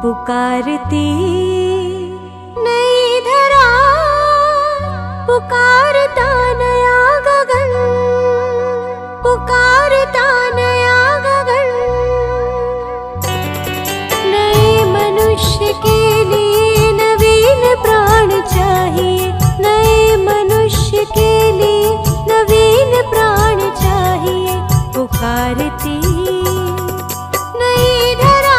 पुकारती नई धरा, पुकारता नया गगन, पुकारता नया गगन। नए मनुष्य के लिए नवीन प्राण चाहिए, नए मनुष्य के लिए नवीन प्राण चाहिए। पुकारती नई धरा,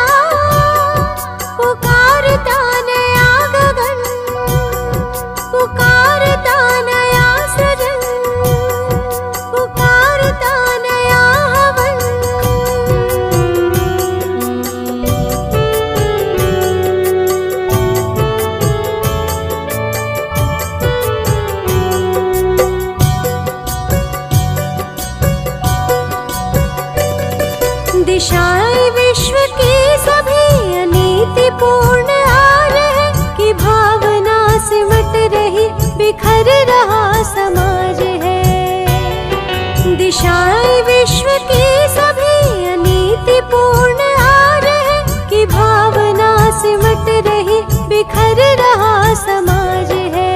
पुकारता नया गगन, पुकारता नया सृजन, पुकारता नया हवन। दिशाएं विश्व की सभी अनीतिपूर्ण हाल है कि भावना सिमट रही, बिखर रहा समाज है। दिशाएं विश्व की सभी अनीतिपूर्ण हाल है कि भावना सिमट रही, बिखर रहा समाज है।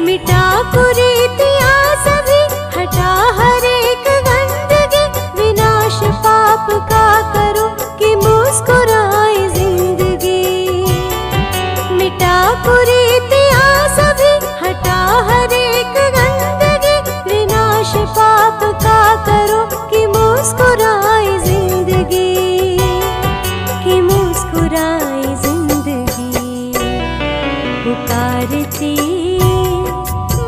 मिटा कुरीतियां सभी, हटा हर एक गंदगी, विनाश पाप का करो कि मुस्कुराए जिंदगी। मिटा कुरीतियां सभी, हटा हर एक गंदगी, विनाश पाप का करो कि मुस्कुराए जिंदगी, कि मुस्कुराए जिंदगी। पुकारती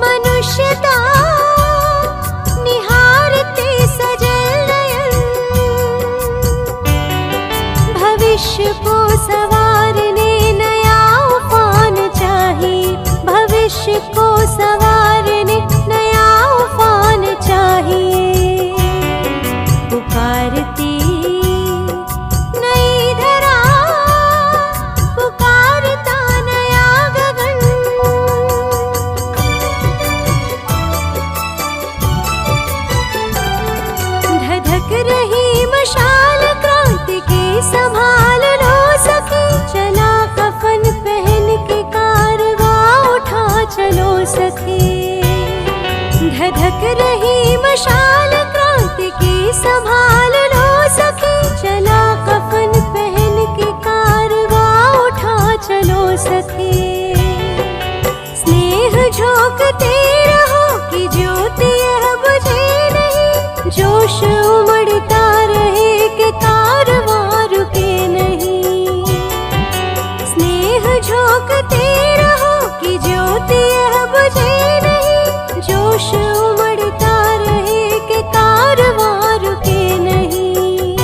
मनुष्यता, निहारते सजल नयन, भविष्य को सवारने नया उफान चाहिए, भविष्य को सवारने नया उफान चाहिए। पुकारती नई धरा, पुकारता नया गगन। धधक रही मशाल क्रांति की संभाल लो सके, चला कफन पहन के कारवां उठा चलो सके। धधक रही मशाल क्रांति की संभाल लो सके, चला कफन पहन के कारवां उठा चलो सके। स्नेह झोंकते रहो कि ज्योति यह बुझे नहीं, जोश उमड़ता रहे कि कारवां रुके नहीं। स्नेह झोंकते रहो कि ज्योति यह बुझे नहीं, जोश उमड़ता रहे कि कारवां रुके नहीं,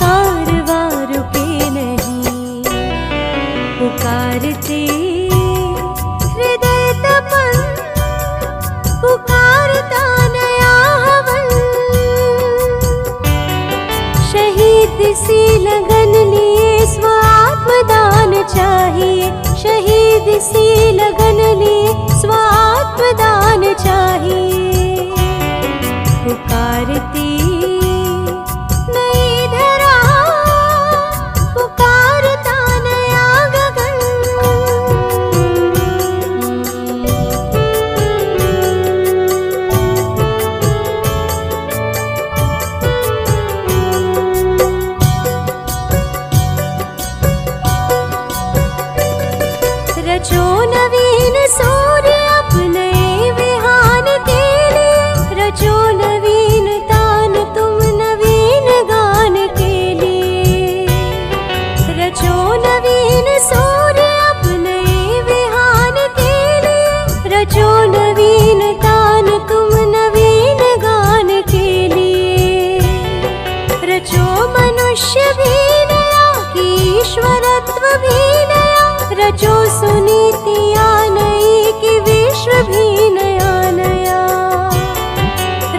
कारवां रुके नहीं। पुकारते हृदय तपन, पुकारता नया हवन। शहीद सी लगन लिए स्वात्मदान चाहिए, शहीद सी लगन लिए स्वात्मदान चाहिए। पुकारती नई धरा, पुकारता नया गगन। रचो नवीन सूर्य अपने विहान के लिए, रचो नवीन तान तुम नवीन गान के लिए। रचो नवीन सूर्य अपने विहान के लिए, रचो नवीन तान तुम नवीन गान के लिए। रचो मनुष्य भी नया कि ईश्वरत्व भी नया, रचो सुनीतियां नई कि विश्व भी नया नया।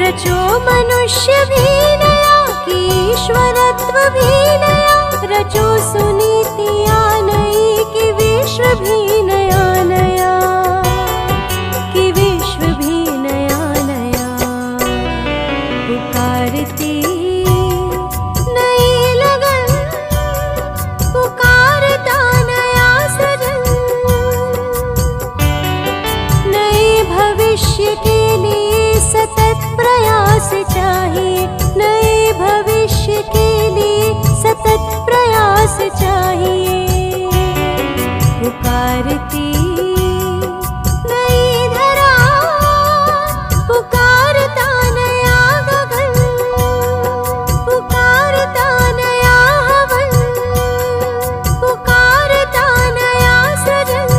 रचो मनुष्य भी नया कि ईश्वरत्व भी नया, रचो सुनीतियां नई कि विश्व भी नया नया, कि विश्व भी नया नया। पुकारती नई लगन, चाहिए, नए भविष्य के लिए सतत प्रयास चाहिए। पुकारती नई धरा, पुकारता नया गगन, पुकारता नया हवन, पुकारता नया सृजन।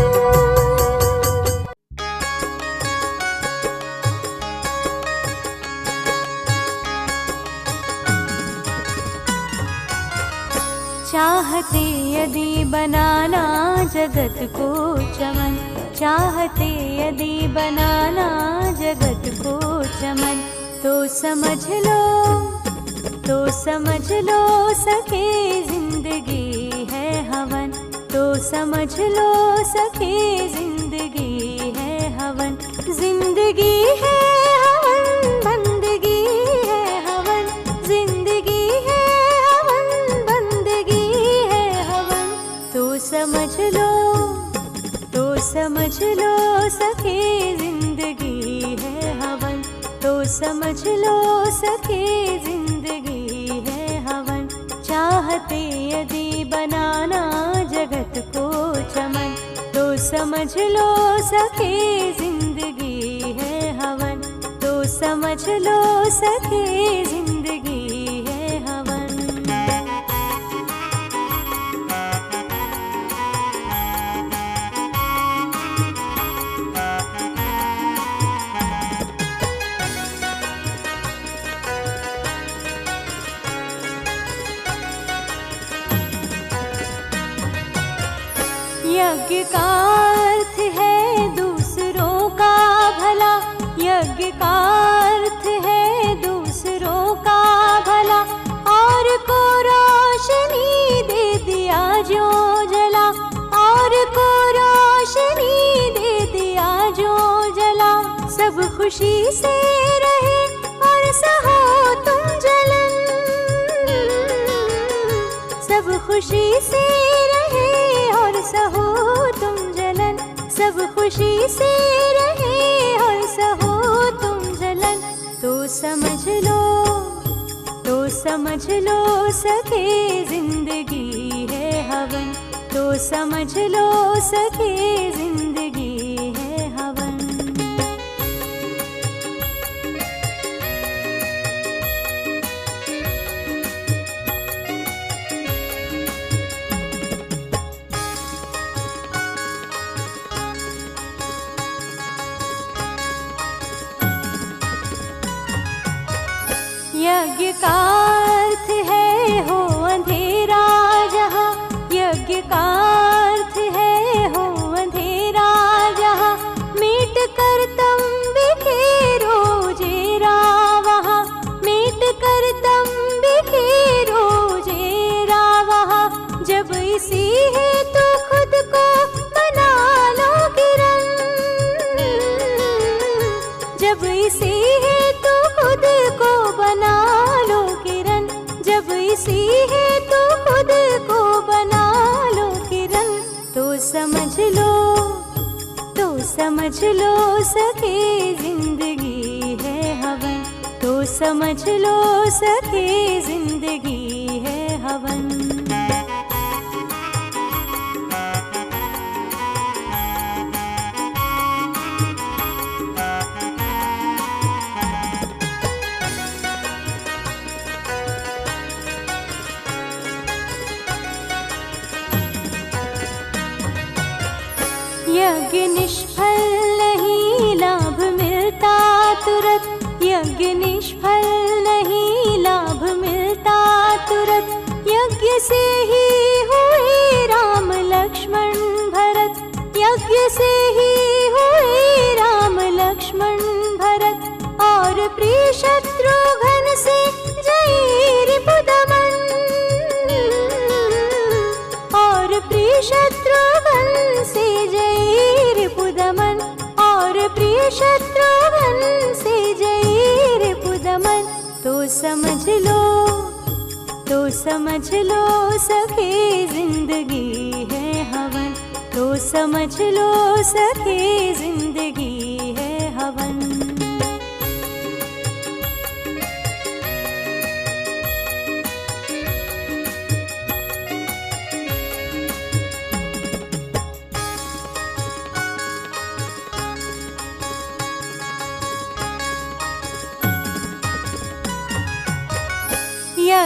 चाहते यदि बनाना जगत को चमन, चाहते यदि बनाना जगत को चमन, तो समझ लो, तो समझ लो सके जिंदगी है हवन, तो समझ लो सके जिंदगी है हवन। जिंदगी है हवन, बंदगी है हवन, जिंदगी है हवन, बंदगी है हवन। तो समझ लो, तो समझ लो सके जिंदगी है हवन, तो समझ लो सके जिंदगी है हवन। चाहते यदि बनाना जगत को चमन, तो समझ लो सके जिंदगी है हवन, तो समझ लो सके जिंदगी है हवन। यज्ञ का अर्थ है दूसरों का भला, यज्ञ का अर्थ है दूसरों का भला, और को रोशनी दे दिया जो जला, और को रोशनी दे दिया जो जला। सब खुशी से रहे और सहो तुम जलन, सब खुशी से रहे और सहो तुम जलन, सब खुशी से रहे और सहो तुम जलन। तो समझ लो, तो समझ लो सके जिंदगी है हवन, तो समझ लो सके जिंदगी है हवन। यज्ञ का अर्थ है हो अंधेरा जहाँ, यज्ञ का अर्थ है हो अंधेरा जहाँ, मिट कर तुम बिखेरो जेरा वहाँ, मिट कर तुम बिखेरो जेरा वहाँ। जब इसी है तो खुद को बना लो किरण, जब इसी है तो खुद को बना लो किरण, जब इसी है तो खुद को बना लो किरण। तो समझ लो, तो समझ लो सके जिंदगी है हवन, तो समझ लो सके जिंदगी है हवन। यज्ञ निष्फल नहीं लाभ मिलता तुरत, यज्ञ निष्फल नहीं लाभ मिलता तुरत। यज्ञ से ही हुए राम लक्ष्मण भरत, यज्ञ से ही हुए राम लक्ष्मण भरत। और प्रिय शत्रुघ्न से जय रिपुदमन, और प्रिय शत्रुघ्न से जय रिपुदमन, और प्रिय शत्रुघ्न से जय रिपुदमन। तो समझ लो, तो समझ लो सके जिंदगी है हवन, तो समझ लो सके जिंदगी है हवन।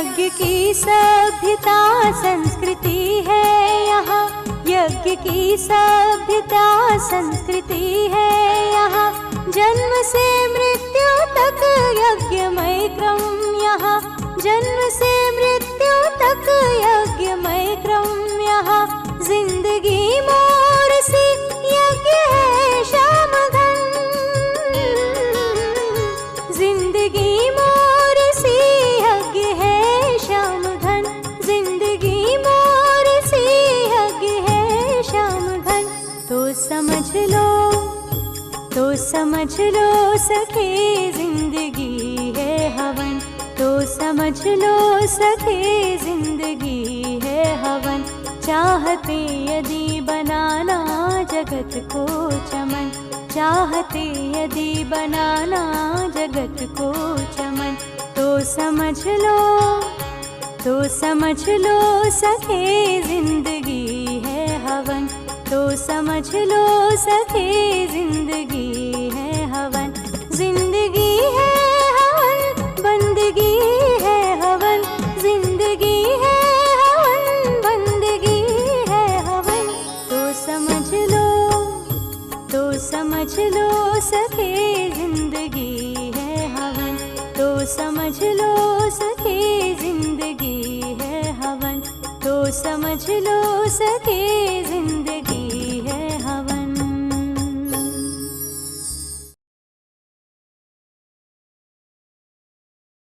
यज्ञ की सभ्यता संस्कृति है यहाँ, यज्ञ की सभ्यता संस्कृति है यहाँ। जन्म से मृत्यु तक यज्ञमय क्रम यहाँ, जन्म से मृत्यु तक यज्ञमय क्रम यहाँ। जिंदगी मोर सी यज्ञ है श्याम धन, जिंदगी मोर सी यज्ञ है श्याम धन, जिंदगी मोर सी यज्ञ है श्याम धन। तो समझ लो, तो समझ लो सखे जिंदगी है हवन, तो समझ लो सखे जिंदगी है हवन। चाहते यदि बनाना जगत को चमन, चाहते यदि बनाना जगत को चमन। तो समझ लो, तो समझ लो सखे जिंदगी है हवन, तो समझ लो सखे जिंदगी है हवन। जिंदगी है हवन, बंदगी है हवन, जिंदगी है हवन, बंदगी है हवन। तो समझ लो, तो समझ लो सखे जिंदगी है हवन, तो समझ लो सखे जिंदगी है हवन, तो समझ लो सखे जिंदगी